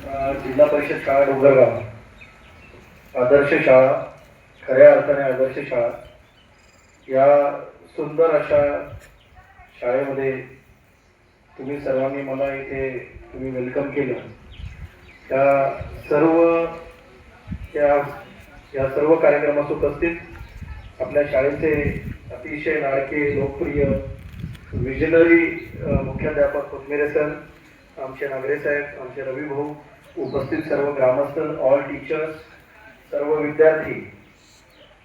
जिल्हा परिषद शाळा डोंगरगाव आदर्श शाळा, खऱ्या अर्थाने आदर्श शाळा, या सुंदर अशा शाळेमध्ये तुम्ही सर्वांनी मला इथे तुम्ही वेलकम केलं. त्या सर्व त्या या सर्व कार्यक्रमास उपस्थित आपल्या शाळेचे अतिशय लाडके लोकप्रिय विजनरी मुख्याध्यापक कोथमिरे सर, आमचे नागरे साहेब, आमचे रवी भाऊ, उपस्थित सर्व ग्रामस्थ, ऑल टीचर्स, सर्व विद्यार्थी,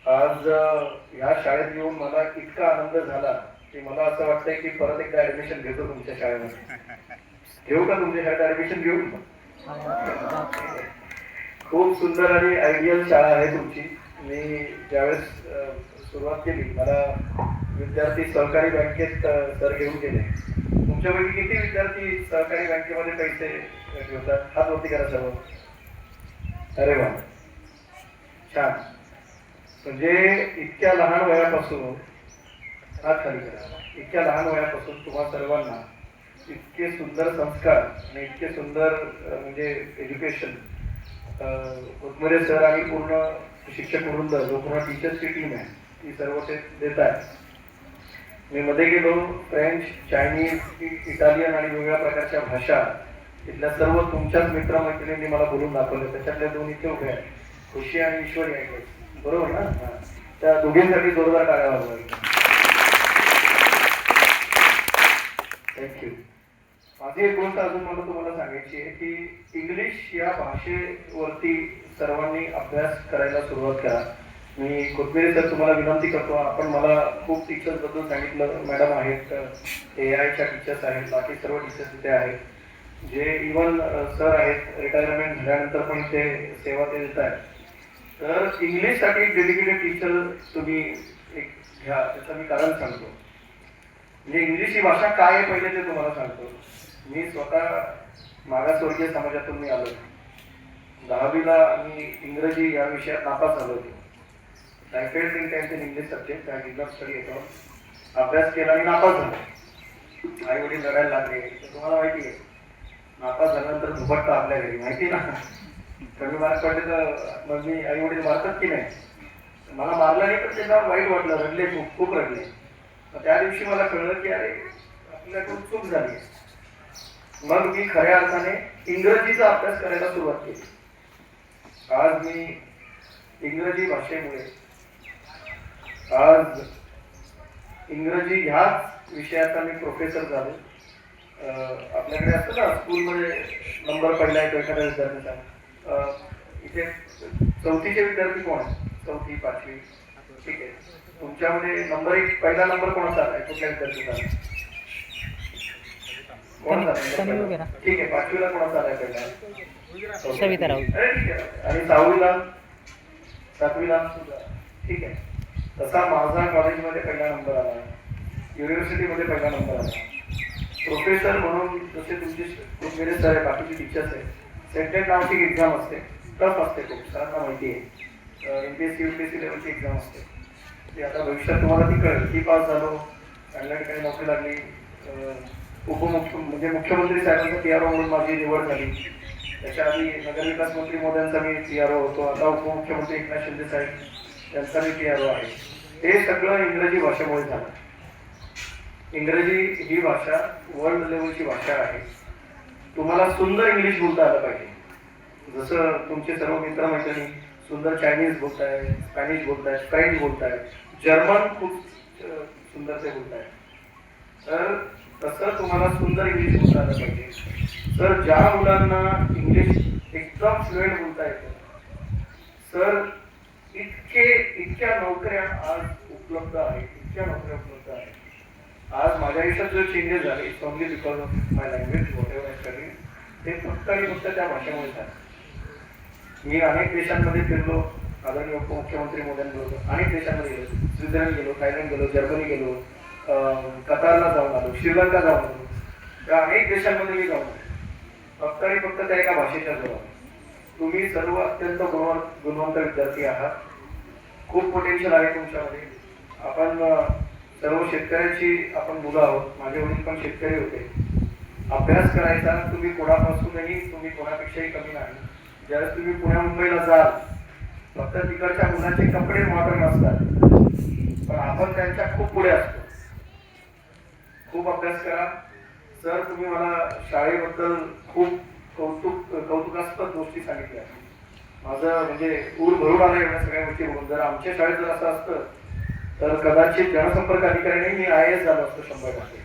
आज या शाळेत येऊन मला इतका आनंद झाला की मला असं वाटतंय की परत एकदा ऍडमिशन घेतो तुमच्या शाळेमध्ये. घेऊ का तुमच्या शाळेत ऍडमिशन? घेऊ. खूप सुंदर आणि आयडियल शाळा आहे तुमची. मी ज्यावेळेस सुरुवात केली मला विद्यार्थी सहकारी बँकेत सर घेऊन गेले. तुमच्यापैकी किती विद्यार्थी सहकारी बँकेमध्ये पैसे घेतात? हात वरती करा सर्व. अरे वा, छान. म्हणजे इतक्या लहान वयापासून, हात खाली करा, इतक्या लहान वयापासून तुम्हा सर्वांना इतके सुंदर संस्कार आणि इतके सुंदर म्हणजे एज्युकेशन कोथमिरे सर आणि पूर्ण शिक्षक वृंद, जो पूर्ण टीचर्सची टीम आहे, ती सर्व ते देत आहे. मी मध्ये गेलो, फ्रेंच, चायनीज, इटालियन आणि वेगवेगळ्या प्रकारच्या भाषा इथल्या सर्व तुमच्याच मित्रमैत्रिणींनी मला बोलून दाखवलं. त्याच्यातल्या दोन इथे उभे आहेत, खुशी आणि ईश्वरी आहे, बरोबर ना? त्या दोघींसाठी जोरदार टाळ्या वाजवा. थँक्यू. माझी एक गोष्ट अजून मला तुम्हाला सांगायची आहे की इंग्लिश या भाषेवरती सर्वांनी अभ्यास करायला सुरुवात करा. मी कोथमिरे सर तुम्हाला विनंती करतो, आपण मला खूप टीचर्स बद्दल सांगितलं, मॅडम आहेत, AI च्या टीचर्स आहेत, बाकी सर्व टीचर्स इथे आहेत, जे इवन सर आहेत, रिटायरमेंट झाल्यानंतर पण ते सेवा ते देत आहेत. तर इंग्लिशसाठी डेडिकेटेड टीचर तुम्ही एक घ्या. त्याचं मी कारण सांगतो. म्हणजे इंग्लिश ही भाषा काय आहे पहिले ते तुम्हाला सांगतो. मी स्वतः मागासवर्गीय समाजातून मी आलो. 10वीला मी इंग्रजी या विषयात नापास झालो होतो. I failed in 10th in English subject. I did not study at all. अभ्यास केला आणि नापास झालो. आई वडील लढायला लागले. तुम्हाला माहिती आहे, नापास झाल्यानंतर झुपटतं आपल्या घरी, माहिती ना? कमी मार्क पडले तर मग मी आई वडील मारतात की नाही? मला मारलं नाही पण त्यांना वाईट वाटलं, रडले, खूप खूप रडले. त्या दिवशी मला कळलं की अरे आपल्याकडून चूक झाली. मग मी खऱ्या अर्थाने इंग्रजीचा अभ्यास करायला सुरुवात केली. आज मी इंग्रजी भाषेमुळे, आज इंग्रजी ह्याच विषयाचा मी प्रोफेसर झालो. आपल्याकडे असतं ना स्कूलमध्ये नंबर पडला आहे तो एखाद्या विद्यार्थ्याचा. इथे 4थीचे विद्यार्थी कोण आहेत? 4थी 5वी, ठीक आहे. तुमच्यामध्ये नंबर 1 पहिला नंबर कोणाचा आलाय? कुठल्या विद्यार्थ्याचा? कोणाचा? ठीक आहे. 5वीला कोणाचा आलाय पहिला? सविता राऊत. आणि 6वीला, 7वीला? ठीक आहे. तसा माझा कॉलेजमध्ये पहिला नंबर आला, युनिव्हर्सिटीमध्ये पहिला नंबर आला. प्रोफेसर म्हणून जसे तुमचे कोथमिरे सर आहे, बाकीचे टीचर्स आहे, सेंटेड नावाची एक्झाम असते, टफ असते, खूप सरांना माहिती आहे. MPSC UPSC लेवलची एक्झाम असते. ती आता भविष्यात तुम्हाला ती कळेल. ती पास झालो, चांगल्या ठिकाणी नोकरी लागली. म्हणजे मुख्यमंत्री साहेबांचा PRO म्हणून माझी निवड झाली. त्याच्या आधी नगरविकास मंत्री मोदयांचा मी PRO होतो. आता उपमुख्यमंत्री एकनाथ शिंदे साहेब यांचा मी PRO आहे. हे सगळं इंग्रजी भाषेमुळे झालं. इंग्रजी ही भाषा वर्ल्ड लेवलची भाषा आहे. तुम्हाला सुंदर इंग्लिश बोलता आलं पाहिजे. जसं तुमचे सर्व मित्रमैत्रिणी सुंदर चायनीज बोलताय, स्पॅनिश बोलताय, फ्रेंच बोलताय, जर्मन खूप सुंदर ते बोलताय. तर तसं तुम्हाला सुंदर इंग्लिश बोलता आलं पाहिजे. सर ज्या मुलांना इंग्लिश एकदम फ्लुएंट बोलता येतं, सर इतक्या नोकऱ्या आज उपलब्ध आहेत, इतक्या नोकऱ्या उपलब्ध आहेत. आज माझ्या आयुष्यात जो चेंजेस झाले, it's only because of my language, what ever I study, ते फक्त आणि फक्त त्या भाषेमुळे झालं. मी अनेक देशांमध्ये फिरलो, आदरणीय उपमुख्यमंत्री मोदयांबरोबर अनेक देशांमध्ये गेलो. स्वित्झर्लंड गेलो, थायलंड गेलो, जर्मनी गेलो, कतारला जाऊन आलो, श्रीलंका जाऊन आलो. त्या अनेक देशांमध्ये मी जाऊन आलो, फक्त आणि फक्त त्या एका भाषेच्या जोरावर. तुम्ही सर्व अत्यंत गुणवंत विद्यार्थी आहात. खूप पोटेन्शियल आहे तुमच्यामध्ये. आपण सर्व शेतकऱ्याची आपण मुलं आहोत. माझे वडील पण शेतकरी होते. अभ्यास करायचा. तुम्ही कोणापासूनही, तुम्ही कोणापेक्षाही कमी नाही. ज्यावेळेस तुम्ही पुण्या मुंबईला जाल, फक्त तिकडच्या मुलांचे कपडे मॉडर्न असतात, पण आपण त्यांच्या खूप पुढे असतो. खूप अभ्यास करा. सर, तुम्ही मला शाळेबद्दल खूप कौतुकास्पद गोष्टी सांगितल्या. माझं म्हणजे ऊर भरून आलं एवढ्या सगळ्या गोष्टी बघून. जर आमच्या शाळेत जर असं असतं तर कदाचित जनसंपर्क अधिकारी मी IAS झालो असतो 100%.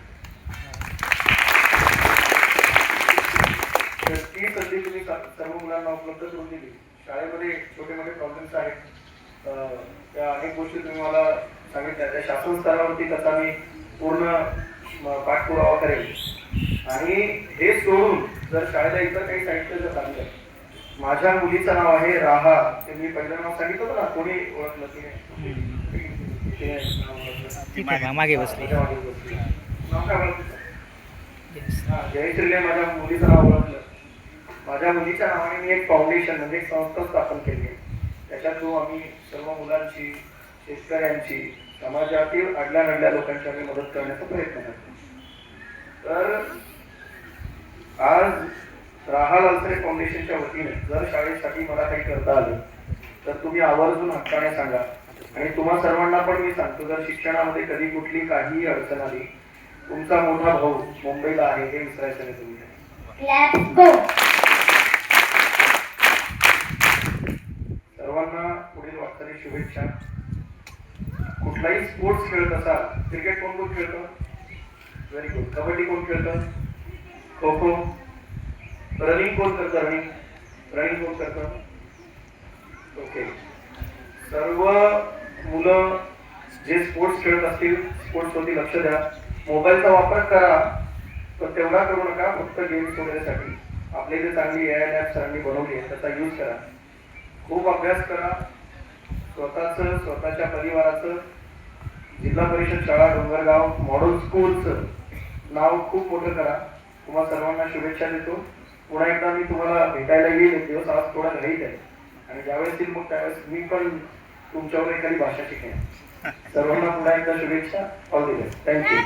तर ती संधी तुम्ही सर्व मुलांना उपलब्ध करून दिली. शाळेमध्ये छोटे मोठे प्रॉब्लेम्स आहेत, त्या अनेक गोष्टी तुम्ही मला सांगितल्या. त्या शासन स्तरावरती त्याचा मी पूर्ण पाठपुरावा करेल. आणि हे सोडून जर शाळेला इतर काही साहित्य जर सांगितलं, माझ्या मुलीचं नाव आहे राहा. ते मी पहिलं नाव सांगितलं होतं ना, कोणी ओळखलं मागे बसली. नाव काय ओळखलं? जयश्रीने माझ्या मुलीचं नाव ओळखलं. माझ्या मुलीच्या नावाने मी एक फाउंडेशन म्हणजे एक संस्था स्थापन केली आहे. त्याच्या थ्रू आम्ही सर्व मुलांची, शेतकऱ्यांची, समाजातील अडल्या नडल्या लोकांची आम्ही मदत करण्याचा प्रयत्न करतो. तर आज राहा लालसरे फाउंडेशनच्या वतीने जर शाळेसाठी मला काही करता आलं तर तुम्ही आवर्जून हक्काने सांगा. आणि तुम्हा सर्वांना पण मी सांगतो, जर शिक्षणामध्ये कधी कुठली काही अडचण आली, तुमचा मोठा भाऊ मुंबईला आहे हे विसरायचं नाही तुम्ही. सर्वांना पुढील वाटचाली शुभेच्छा. कुठलाही स्पोर्ट्स खेळत असाल, क्रिकेट कोण कोण खेळतं? Very good. कबड्डी कोण खेळतं? खो खो. रनिंग कोण करतं? रनिंग कोण करतं? ओके. सर्व मुलं जे स्पोर्ट्स खेळत असतील, स्पोर्ट्स वरती लक्ष द्या. मोबाईलचा वापर करा, पण तेवढा करू नका फक्त गेम्स वगैरेसाठी. आपले जे चांगली AI ॲप सरांनी बनवली आहे त्याचा यूज करा. खूप अभ्यास करा. स्वतःच्या परिवाराचं, जिल्हा परिषद शाळा डोंगरगाव मॉडेल स्कूलचं नाव खूप मोठं करा. तुम्हाला सर्वांना शुभेच्छा देतो. पुन्हा एकदा मी तुम्हाला भेटायला येईल एक दिवस. आज थोडा घाईत आहे आणि ज्यावेळेस येईल मग त्यावेळेस मी पण तुमच्यावर एखादी भाषा शिकेन. सर्वांना पुन्हा एकदा शुभेच्छा. All the best. थँक्यू.